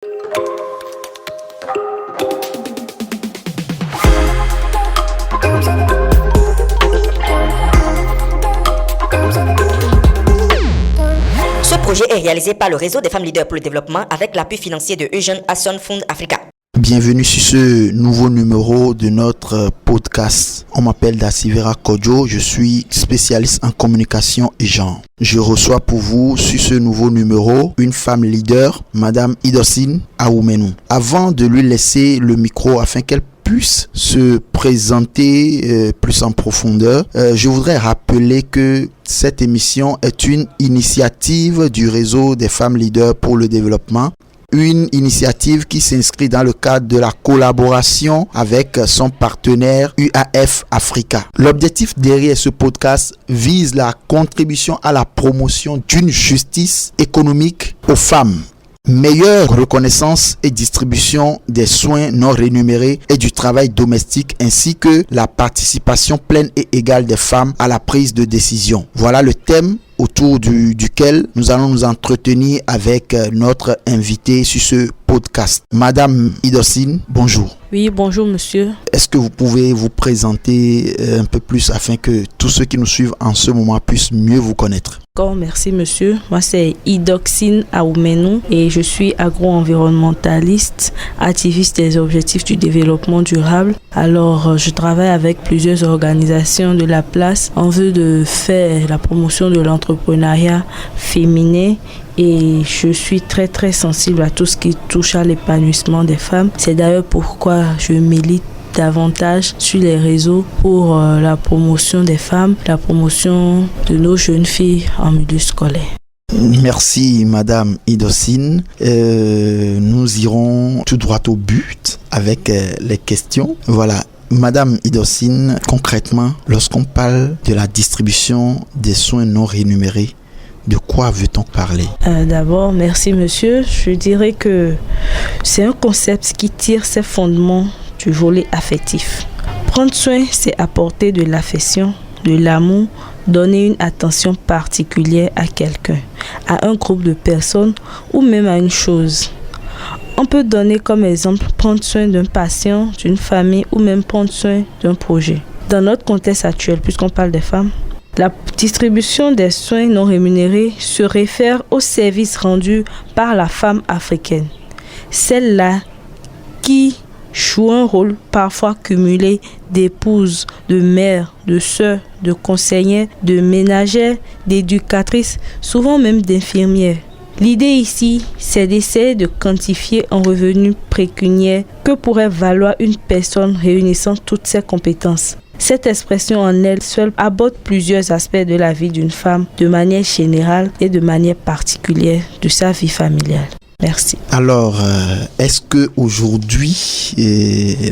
Ce projet est réalisé par le réseau des femmes leaders pour le développement avec l'appui financier de Asian Action Fund Africa. Bienvenue sur ce nouveau numéro de notre podcast. On m'appelle Dasivera Kodjo, je suis spécialiste en communication et genre. Je reçois pour vous sur ce nouveau numéro une femme leader, Madame Idocine Ahoumenou. Avant de lui laisser le micro afin qu'elle puisse se présenter plus en profondeur, je voudrais rappeler que cette émission est une initiative du réseau des femmes leaders pour le développement. Une initiative qui s'inscrit dans le cadre de la collaboration avec son partenaire UAF Africa. L'objectif derrière ce podcast vise la contribution à la promotion d'une justice économique aux femmes. Meilleure reconnaissance et distribution des soins non rémunérés et du travail domestique ainsi que la participation pleine et égale des femmes à la prise de décision. Voilà le thème autour duquel nous allons nous entretenir avec notre invité sur ce podcast. Madame Idocine, bonjour. Oui, bonjour monsieur. Est-ce que vous pouvez vous présenter un peu plus afin que tous ceux qui nous suivent en ce moment puissent mieux vous connaître? D'accord, merci monsieur. Moi c'est Idocine Ahoumenou et je suis agro-environnementaliste, activiste des objectifs du développement durable. Alors je travaille avec plusieurs organisations de la place en vue de faire la promotion de l'entrepreneuriat féminin. Et je suis très sensible à tout ce qui touche à l'épanouissement des femmes. C'est d'ailleurs pourquoi je milite davantage sur les réseaux pour la promotion des femmes, la promotion de nos jeunes filles en milieu scolaire. Merci Madame Idocine. Nous irons tout droit au but avec les questions. Voilà. Madame Idocine, concrètement, lorsqu'on parle de la distribution des soins non rémunérés, de quoi veut-on parler? D'abord, merci monsieur. Je dirais que c'est un concept qui tire ses fondements du volet affectif. Prendre soin, c'est apporter de l'affection, de l'amour, donner une attention particulière à quelqu'un, à un groupe de personnes ou même à une chose. On peut donner comme exemple prendre soin d'un patient, d'une famille ou même prendre soin d'un projet. Dans notre contexte actuel, puisqu'on parle des femmes, la distribution des soins non rémunérés se réfère aux services rendus par la femme africaine. Celle-là qui joue un rôle parfois cumulé d'épouse, de mère, de sœur, de conseillère, de ménagère, d'éducatrice, souvent même d'infirmière. L'idée ici, c'est d'essayer de quantifier en revenus pécuniaires que pourrait valoir une personne réunissant toutes ses compétences. Cette expression en elle seule aborde plusieurs aspects de la vie d'une femme de manière générale et de manière particulière de sa vie familiale. Merci. Alors, est-ce qu'aujourd'hui,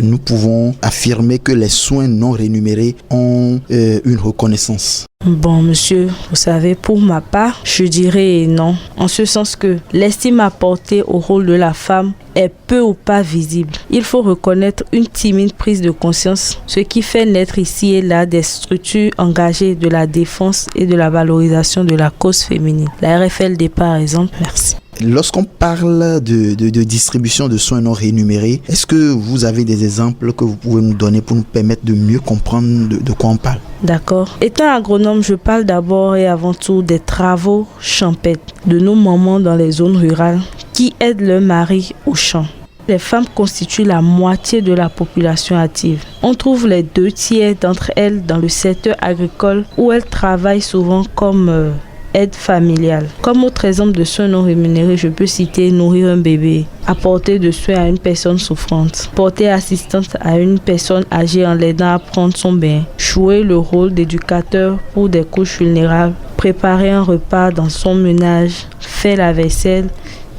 nous pouvons affirmer que les soins non rémunérés ont une reconnaissance? Bon, monsieur, vous savez, pour ma part, je dirais non. En ce sens que l'estime apportée au rôle de la femme est peu ou pas visible. Il faut reconnaître une timide prise de conscience, ce qui fait naître ici et là des structures engagées de la défense et de la valorisation de la cause féminine. La RFLD par exemple, merci. Lorsqu'on parle de distribution de soins non rémunérés, est-ce que vous avez des exemples que vous pouvez nous donner pour nous permettre de mieux comprendre de quoi on parle? D'accord. Étant agronome, je parle d'abord et avant tout des travaux champêtres de nos mamans dans les zones rurales qui aident leurs maris au champ. Les femmes constituent la moitié de la population active. On trouve les 2/3 d'entre elles dans le secteur agricole où elles travaillent souvent comme aide familiale. Comme autre exemple de soins non rémunérés, je peux citer nourrir un bébé, apporter de soins à une personne souffrante, porter assistance à une personne âgée en l'aidant à prendre son bain, jouer le rôle d'éducateur pour des couches vulnérables, préparer un repas dans son ménage, faire la vaisselle,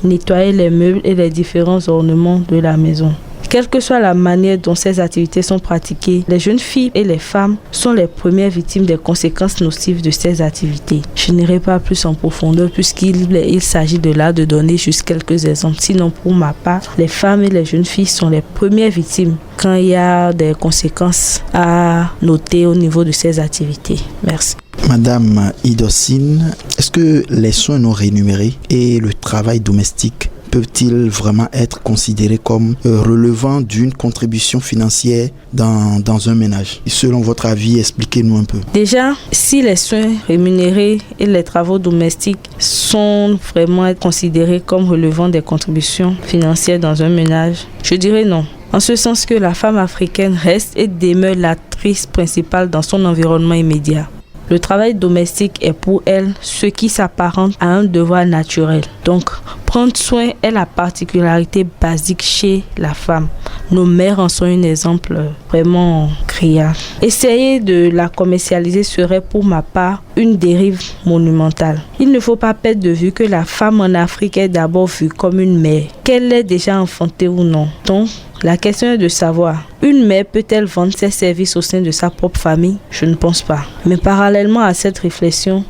nettoyer les meubles et les différents ornements de la maison. Quelle que soit la manière dont ces activités sont pratiquées, les jeunes filles et les femmes sont les premières victimes des conséquences nocives de ces activités. Je n'irai pas plus en profondeur puisqu'il s'agit de là de donner juste quelques exemples. Sinon, pour ma part, les femmes et les jeunes filles sont les premières victimes quand il y a des conséquences à noter au niveau de ces activités. Merci. Madame Idocine, est-ce que les soins non rémunérés et le travail domestique peuvent-ils vraiment être considérés comme relevant d'une contribution financière dans un ménage? Selon votre avis, expliquez-nous un peu. Déjà, si les soins rémunérés et les travaux domestiques sont vraiment considérés comme relevant des contributions financières dans un ménage, je dirais non. En ce sens que la femme africaine reste et demeure l'actrice principale dans son environnement immédiat. Le travail domestique est pour elle ce qui s'apparente à un devoir naturel. Donc, prendre soin est la particularité basique chez la femme. Nos mères en sont un exemple vraiment criard. Essayer de la commercialiser serait pour ma part une dérive monumentale. Il ne faut pas perdre de vue que la femme en Afrique est d'abord vue comme une mère, qu'elle l'ait déjà enfantée ou non. Donc, la question est de savoir, une mère peut-elle vendre ses services au sein de sa propre famille? Je ne pense pas. Mais parallèlement à cette réflexion,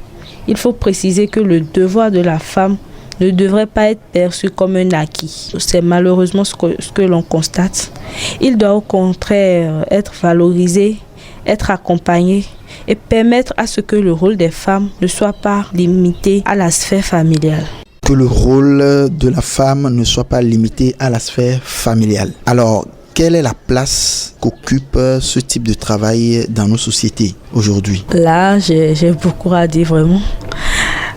il faut préciser que le devoir de la femme ne devrait pas être perçu comme un acquis. C'est malheureusement ce que l'on constate. Il doit au contraire être valorisé, être accompagné et permettre à ce que le rôle des femmes ne soit pas limité à la sphère familiale. Que le rôle de la femme ne soit pas limité à la sphère familiale. Alors, quelle est la place qu'occupe ce type de travail dans nos sociétés aujourd'hui? Là, j'ai beaucoup à dire vraiment.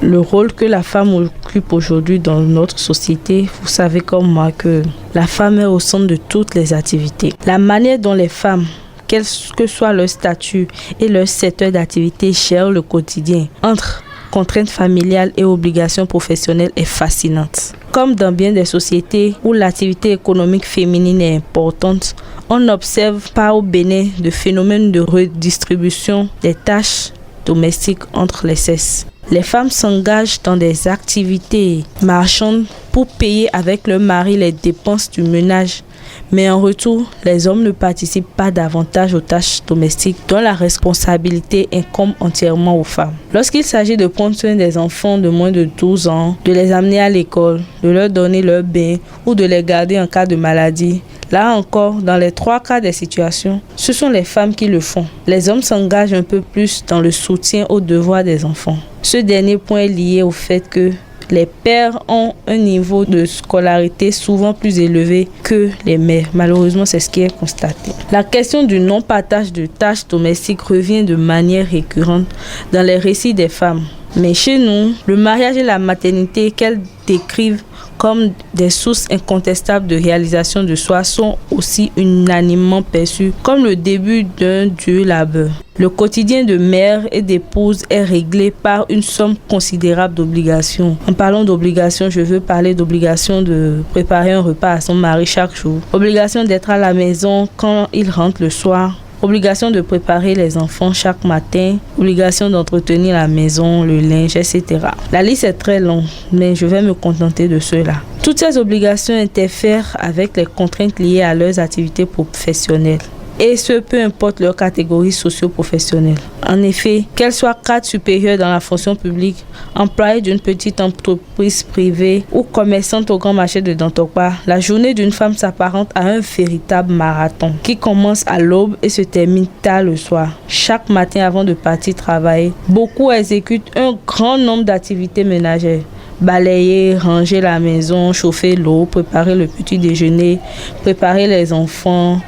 Le rôle que la femme occupe aujourd'hui dans notre société, vous savez comme moi que la femme est au centre de toutes les activités. La manière dont les femmes, quel que soit leur statut et leur secteur d'activité, gèrent le quotidien entre contraintes familiales et obligations professionnelles est fascinante. Comme dans bien des sociétés où l'activité économique féminine est importante, on observe par au Bénin de phénomènes de redistribution des tâches domestiques entre les sexes. Les femmes s'engagent dans des activités marchandes pour payer avec leur mari les dépenses du ménage. Mais en retour, les hommes ne participent pas davantage aux tâches domestiques dont la responsabilité incombe entièrement aux femmes. Lorsqu'il s'agit de prendre soin des enfants de moins de 12 ans, de les amener à l'école, de leur donner leur bain ou de les garder en cas de maladie, là encore, dans les 3 cas des situations, ce sont les femmes qui le font. Les hommes s'engagent un peu plus dans le soutien aux devoirs des enfants. Ce dernier point est lié au fait que les pères ont un niveau de scolarité souvent plus élevé que les mères. Malheureusement, c'est ce qui est constaté. La question du non-partage de tâches domestiques revient de manière récurrente dans les récits des femmes. Mais chez nous, le mariage et la maternité qu'elles décrivent comme des sources incontestables de réalisation de soi sont aussi unanimement perçues comme le début d'un dur labeur. Le quotidien de mère et d'épouse est réglé par une somme considérable d'obligations. En parlant d'obligations, je veux parler d'obligation de préparer un repas à son mari chaque jour, obligation d'être à la maison quand il rentre le soir, obligation de préparer les enfants chaque matin, obligation d'entretenir la maison, le linge, etc. La liste est très longue, mais je vais me contenter de cela. Toutes ces obligations interfèrent avec les contraintes liées à leurs activités professionnelles. Et ce, peu importe leur catégorie socio-professionnelle. En effet, qu'elles soient cadres supérieurs dans la fonction publique, employés d'une petite entreprise privée ou commerçantes au grand marché de Dantokpa, la journée d'une femme s'apparente à un véritable marathon qui commence à l'aube et se termine tard le soir. Chaque matin avant de partir travailler, beaucoup exécutent un grand nombre d'activités ménagères. Balayer, ranger la maison, chauffer l'eau, préparer le petit déjeuner, préparer les enfants,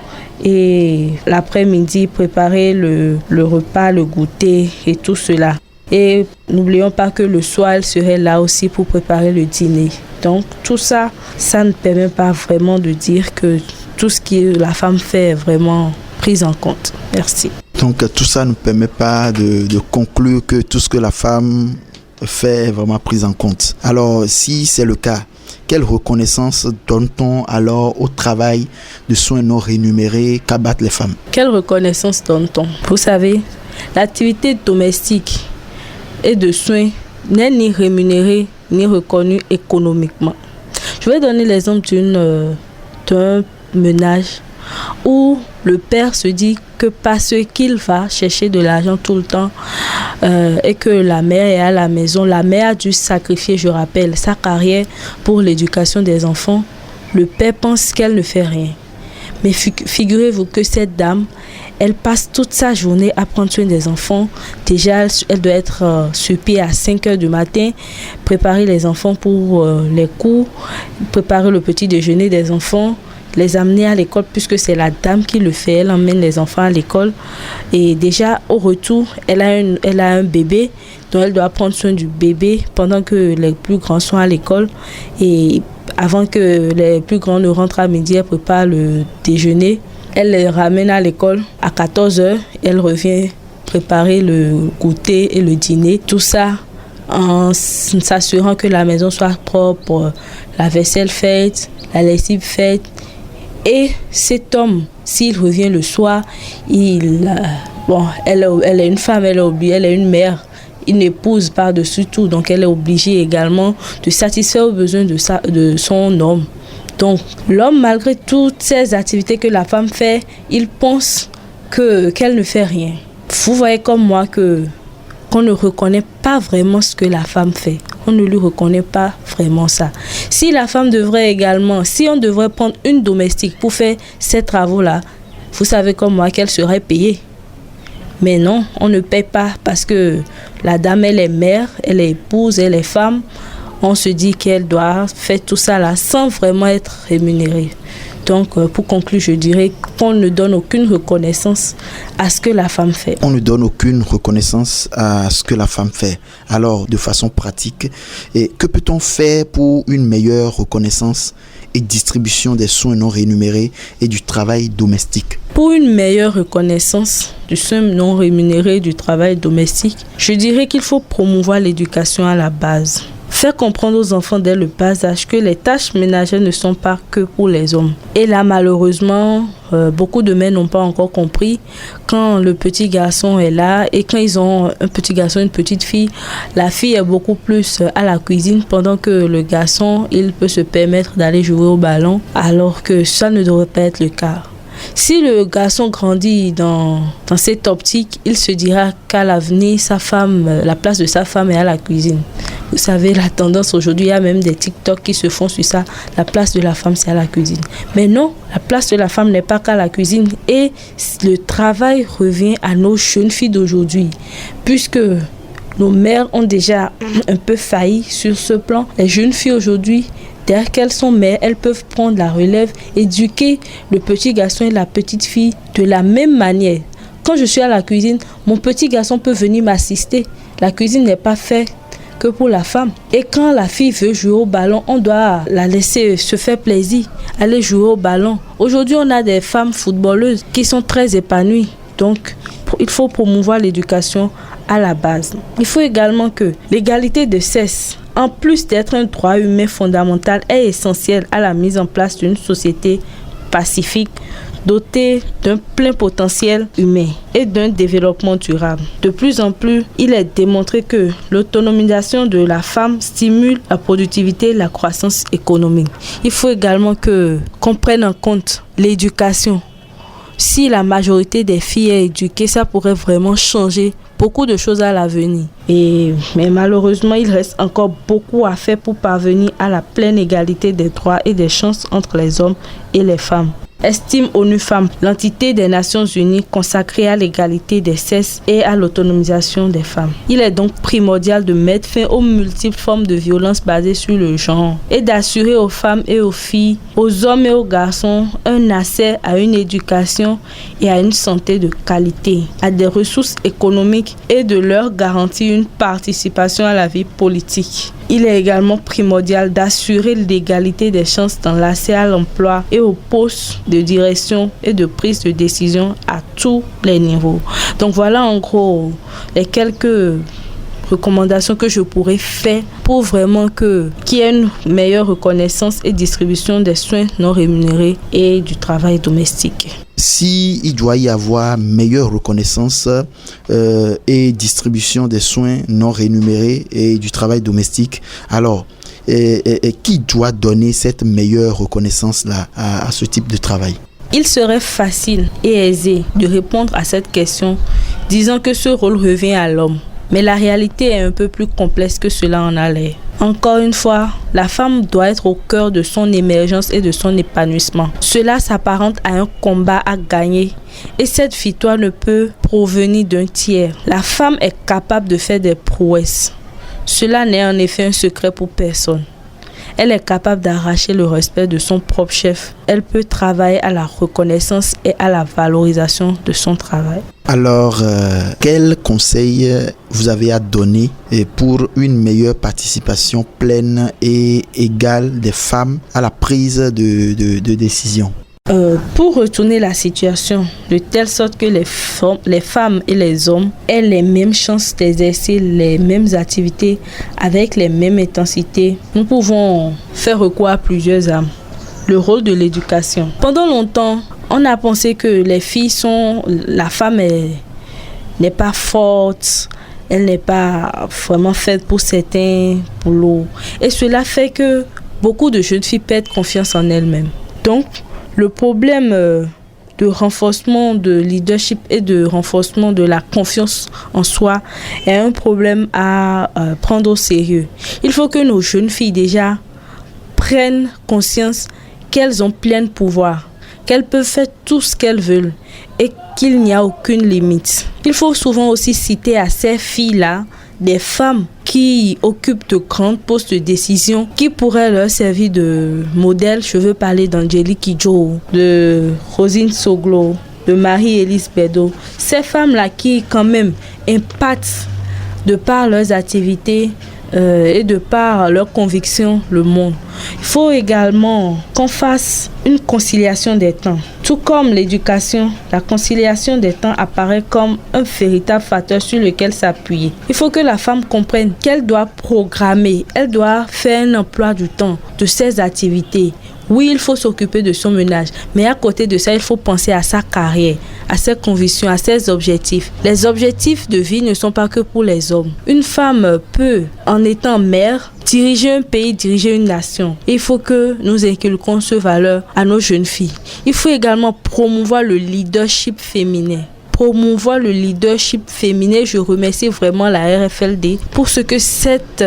et l'après-midi, préparer le repas, le goûter et tout cela. Et n'oublions pas que le soir, elle serait là aussi pour préparer le dîner. Donc tout ça, ça ne permet pas vraiment de dire que tout ce que la femme fait est vraiment pris en compte. Merci. Donc tout ça ne permet pas de conclure que tout ce que la femme fait est vraiment pris en compte. Alors si c'est le cas, quelle reconnaissance donne-t-on alors au travail de soins non rémunérés qu'abattent les femmes? Quelle reconnaissance donne-t-on? Vous savez, l'activité domestique et de soins n'est ni rémunérée ni reconnue économiquement. Je vais donner l'exemple d'un ménage où le père se dit que parce qu'il va chercher de l'argent tout le temps et que la mère est à la maison, la mère a dû sacrifier, je rappelle, sa carrière pour l'éducation des enfants. Le père pense qu'elle ne fait rien. Mais figurez-vous que cette dame Elle passe toute sa journée à prendre soin des enfants. Déjà, elle doit être sur pied à 5 heures du matin, préparer les enfants pour les cours, préparer le petit déjeuner des enfants, les amener à l'école puisque c'est la dame qui le fait. Elle emmène les enfants à l'école. Et déjà, au retour, elle a un bébé, donc elle doit prendre soin du bébé pendant que les plus grands sont à l'école. Et avant que les plus grands ne rentrent à midi, elle prépare le déjeuner. Elle les ramène à l'école à 14h. Elle revient préparer le goûter et le dîner. Tout ça en s'assurant que la maison soit propre, la vaisselle faite, la lessive faite. Et cet homme, s'il revient le soir, elle est une femme, elle est une mère, une épouse par-dessus tout. Donc elle est obligée également de satisfaire aux besoins de son homme. Donc l'homme, malgré toutes ces activités que la femme fait, il pense qu'elle ne fait rien. Vous voyez comme moi qu'on ne reconnaît pas vraiment ce que la femme fait. On ne lui reconnaît pas vraiment ça. Si la femme si on devrait prendre une domestique pour faire ces travaux-là, vous savez comme moi qu'elle serait payée. Mais non, on ne paye pas parce que la dame, elle est mère, elle est épouse, elle est femme. On se dit qu'elle doit faire tout ça là sans vraiment être rémunérée. Donc, pour conclure, je dirais qu'on ne donne aucune reconnaissance à ce que la femme fait. On ne donne aucune reconnaissance à ce que la femme fait. Alors, de façon pratique, que peut-on faire pour une meilleure reconnaissance et distribution des soins non rémunérés et du travail domestique? Pour une meilleure reconnaissance du soin non rémunéré et du travail domestique, je dirais qu'il faut promouvoir l'éducation à la base. Faire comprendre aux enfants dès le bas âge que les tâches ménagères ne sont pas que pour les hommes. Et là, malheureusement, beaucoup de mères n'ont pas encore compris. Quand le petit garçon est là et quand ils ont un petit garçon et une petite fille, la fille est beaucoup plus à la cuisine pendant que le garçon, il peut se permettre d'aller jouer au ballon alors que ça ne devrait pas être le cas. Si le garçon grandit dans cette optique, il se dira qu'à l'avenir, la place de sa femme est à la cuisine. Vous savez, la tendance aujourd'hui, il y a même des TikTok qui se font sur ça. La place de la femme, c'est à la cuisine. Mais non, la place de la femme n'est pas qu'à la cuisine. Et le travail revient à nos jeunes filles d'aujourd'hui. Puisque nos mères ont déjà un peu failli sur ce plan. Les jeunes filles aujourd'hui, dès qu'elles sont mères, elles peuvent prendre la relève, éduquer le petit garçon et la petite fille de la même manière. Quand je suis à la cuisine, mon petit garçon peut venir m'assister. La cuisine n'est pas faite que pour la femme. Et quand la fille veut jouer au ballon, on doit la laisser se faire plaisir, aller jouer au ballon. Aujourd'hui, on a des femmes footballeuses qui sont très épanouies. Donc, il faut promouvoir l'éducation à la base. Il faut également que l'égalité de sexe, en plus d'être un droit humain fondamental, est essentielle à la mise en place d'une société pacifique, dotée d'un plein potentiel humain et d'un développement durable. De plus en plus, il est démontré que l'autonomisation de la femme stimule la productivité et la croissance économique. Il faut également qu'on prenne en compte l'éducation. Si la majorité des filles est éduquée, ça pourrait vraiment changer beaucoup de choses à l'avenir. Mais malheureusement, il reste encore beaucoup à faire pour parvenir à la pleine égalité des droits et des chances entre les hommes et les femmes. Estime ONU Femmes, l'entité des Nations Unies consacrée à l'égalité des sexes et à l'autonomisation des femmes. Il est donc primordial de mettre fin aux multiples formes de violences basées sur le genre et d'assurer aux femmes et aux filles, aux hommes et aux garçons un accès à une éducation et à une santé de qualité, à des ressources économiques et de leur garantir une participation à la vie politique. Il est également primordial d'assurer l'égalité des chances dans l'accès à l'emploi et aux postes de direction et de prise de décision à tous les niveaux. Donc voilà en gros les quelques recommandations que je pourrais faire pour vraiment qu'il y ait une meilleure reconnaissance et distribution des soins non rémunérés et du travail domestique. Si il doit y avoir meilleure reconnaissance et distribution des soins non rémunérés et du travail domestique, alors qui doit donner cette meilleure reconnaissance-là à ce type de travail? Il serait facile et aisé de répondre à cette question disant que ce rôle revient à l'homme. Mais la réalité est un peu plus complexe que cela en a l'air. Encore une fois, la femme doit être au cœur de son émergence et de son épanouissement. Cela s'apparente à un combat à gagner et cette victoire ne peut provenir d'un tiers. La femme est capable de faire des prouesses. Cela n'est en effet un secret pour personne. Elle est capable d'arracher le respect de son propre chef. Elle peut travailler à la reconnaissance et à la valorisation de son travail. Alors, quels conseils vous avez à donner pour une meilleure participation pleine et égale des femmes à la prise de décision? Pour retourner la situation de telle sorte que les femmes et les hommes aient les mêmes chances d'exercer les mêmes activités avec les mêmes intensités, nous pouvons faire recours à plusieurs armes. Le rôle de l'éducation. Pendant longtemps, on a pensé que la femme n'est pas forte, elle n'est pas vraiment faite pour certains boulots. Et cela fait que beaucoup de jeunes filles perdent confiance en elles-mêmes. Donc, le problème de renforcement de leadership et de renforcement de la confiance en soi est un problème à prendre au sérieux. Il faut que nos jeunes filles déjà prennent conscience qu'elles ont plein pouvoir, qu'elles peuvent faire tout ce qu'elles veulent et qu'il n'y a aucune limite. Il faut souvent aussi citer à ces filles-là des femmes qui occupent de grands postes de décision qui pourraient leur servir de modèle. Je veux parler d'Angélique Kidjo, de Rosine Soglo, de Marie-Élise Bédot. Ces femmes-là qui quand même impactent de par leurs activités et de par leurs convictions le monde. Il faut également qu'on fasse une conciliation des temps. Tout comme l'éducation, la conciliation des temps apparaît comme un véritable facteur sur lequel s'appuyer. Il faut que la femme comprenne qu'elle doit programmer, elle doit faire un emploi du temps de ses activités. Oui, il faut s'occuper de son ménage, mais à côté de ça, il faut penser à sa carrière, à ses convictions, à ses objectifs. Les objectifs de vie ne sont pas que pour les hommes. Une femme peut, en étant mère, diriger un pays, diriger une nation. Il faut que nous inculquions ce valeur à nos jeunes filles. Il faut également promouvoir le leadership féminin. Promouvoir le leadership féminin, je remercie vraiment la RFLD pour ce que cette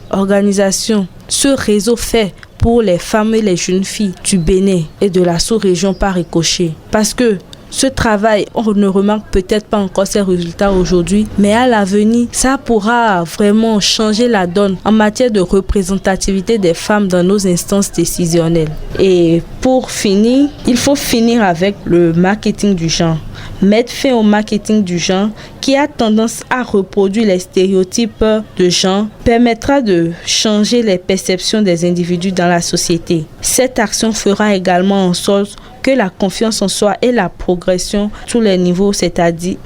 organisation, ce réseau fait pour les femmes et les jeunes filles du Bénin et de la sous-région par ricochet. Parce que ce travail, on ne remarque peut-être pas encore ses résultats aujourd'hui, mais à l'avenir, ça pourra vraiment changer la donne en matière de représentativité des femmes dans nos instances décisionnelles. Et pour finir, il faut finir avec le marketing du genre. Mettre fin au marketing du genre qui a tendance à reproduire les stéréotypes de genre permettra de changer les perceptions des individus dans la société. Cette action fera également en sorte que la confiance en soi et la progression à tous les niveaux, c'est-à-dire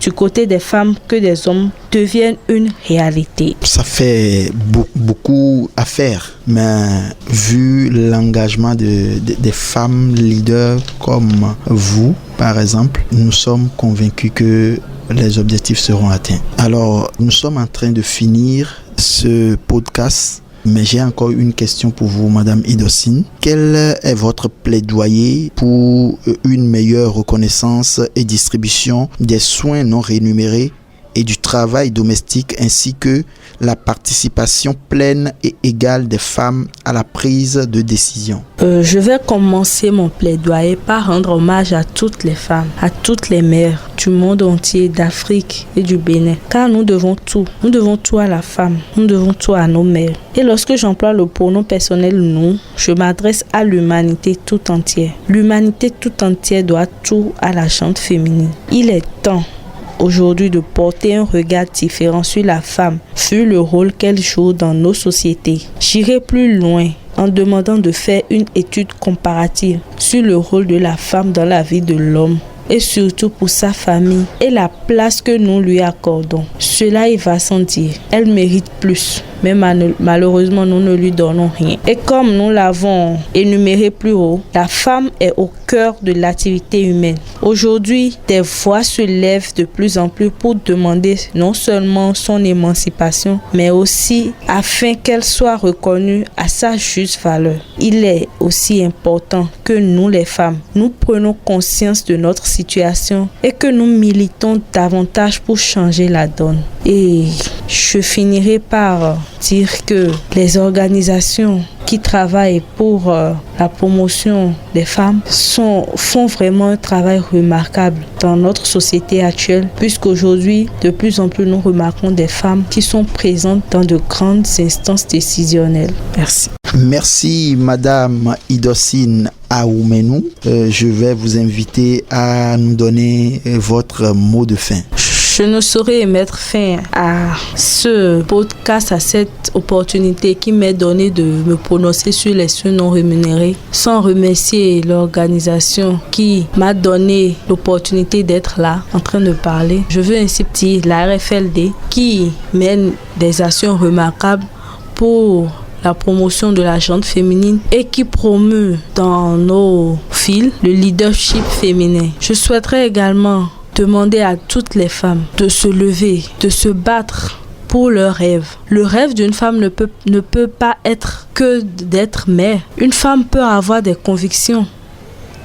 du côté des femmes que des hommes, deviennent une réalité. Ça fait beaucoup à faire, mais vu l'engagement des femmes leaders comme vous, par exemple, nous sommes convaincus que les objectifs seront atteints. Alors, nous sommes en train de finir ce podcast, mais j'ai encore une question pour vous, Madame Idocine. Quel est votre plaidoyer pour une meilleure reconnaissance et distribution des soins non rémunérés et du travail domestique ainsi que la participation pleine et égale des femmes à la prise de décision? Je vais commencer mon plaidoyer par rendre hommage à toutes les femmes, à toutes les mères du monde entier, d'Afrique et du Bénin. Car nous devons tout à la femme, nous devons tout à nos mères. Et lorsque j'emploie le pronom personnel nous, je m'adresse à l'humanité tout entière. L'humanité tout entière doit tout à la gente féminine. Il est temps aujourd'hui de porter un regard différent sur la femme, sur le rôle qu'elle joue dans nos sociétés. J'irai plus loin en demandant de faire une étude comparative sur le rôle de la femme dans la vie de l'homme et surtout pour sa famille et la place que nous lui accordons. Cela, il va sans dire. Elle mérite plus, mais malheureusement, nous ne lui donnons rien. Et comme nous l'avons énuméré plus haut, la femme est au cœur de l'activité humaine. Aujourd'hui, des voix se lèvent de plus en plus pour demander non seulement son émancipation, mais aussi afin qu'elle soit reconnue à sa juste valeur. Il est aussi important que nous, les femmes, nous prenions conscience de notre situation et que nous militons davantage pour changer la donne. Et je finirai par dire que les organisations qui travaillent pour la promotion des femmes font vraiment un travail remarquable dans notre société actuelle, puisqu'aujourd'hui, de plus en plus, nous remarquons des femmes qui sont présentes dans de grandes instances décisionnelles. Merci. Merci, Madame Idocine Aoumenou. Je vais vous inviter à nous donner votre mot de fin. Je ne saurais mettre fin à ce podcast, à cette opportunité qui m'est donnée de me prononcer sur les soins non rémunérés, sans remercier l'organisation qui m'a donné l'opportunité d'être là, en train de parler. Je veux ainsi dire la RFLD qui mène des actions remarquables pour la promotion de la gente féminine et qui promeut dans nos fils le leadership féminin. Je souhaiterais également demander à toutes les femmes de se lever, de se battre pour leurs rêves. Le rêve d'une femme ne peut pas être que d'être mère. Une femme peut avoir des convictions,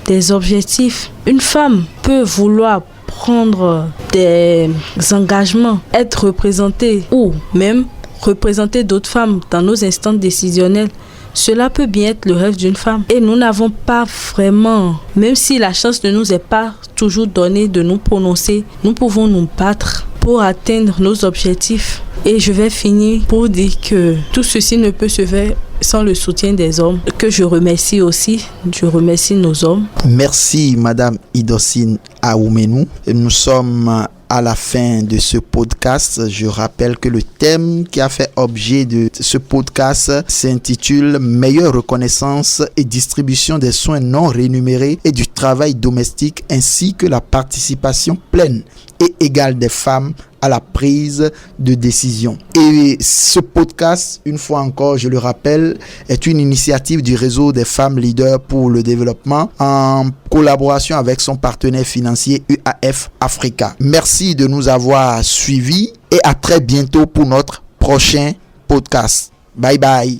des objectifs. Une femme peut vouloir prendre des engagements, être représentée ou même représenter d'autres femmes dans nos instances décisionnelles. Cela peut bien être le rêve d'une femme. Et nous n'avons pas vraiment, même si la chance ne nous est pas toujours donnée de nous prononcer, nous pouvons nous battre pour atteindre nos objectifs. Et je vais finir pour dire que tout ceci ne peut se faire sans le soutien des hommes, que je remercie aussi. Je remercie nos hommes. Merci, Madame Idocine Aoumenou. Nous sommes à la fin de ce podcast. Je rappelle que le thème qui a fait objet de ce podcast s'intitule « Meilleure reconnaissance et distribution des soins non rémunérés et du travail domestique ainsi que la participation pleine et égale des femmes à la prise de décision ». Et ce podcast, une fois encore, je le rappelle, est une initiative du réseau des femmes leaders pour le développement en collaboration avec son partenaire financier UAF Africa. Merci de nous avoir suivis et à très bientôt pour notre prochain podcast. Bye bye.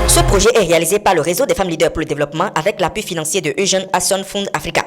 Ce projet est réalisé par le réseau des femmes leaders pour le développement avec l'appui financier de Eugène Hasson Fund Africa.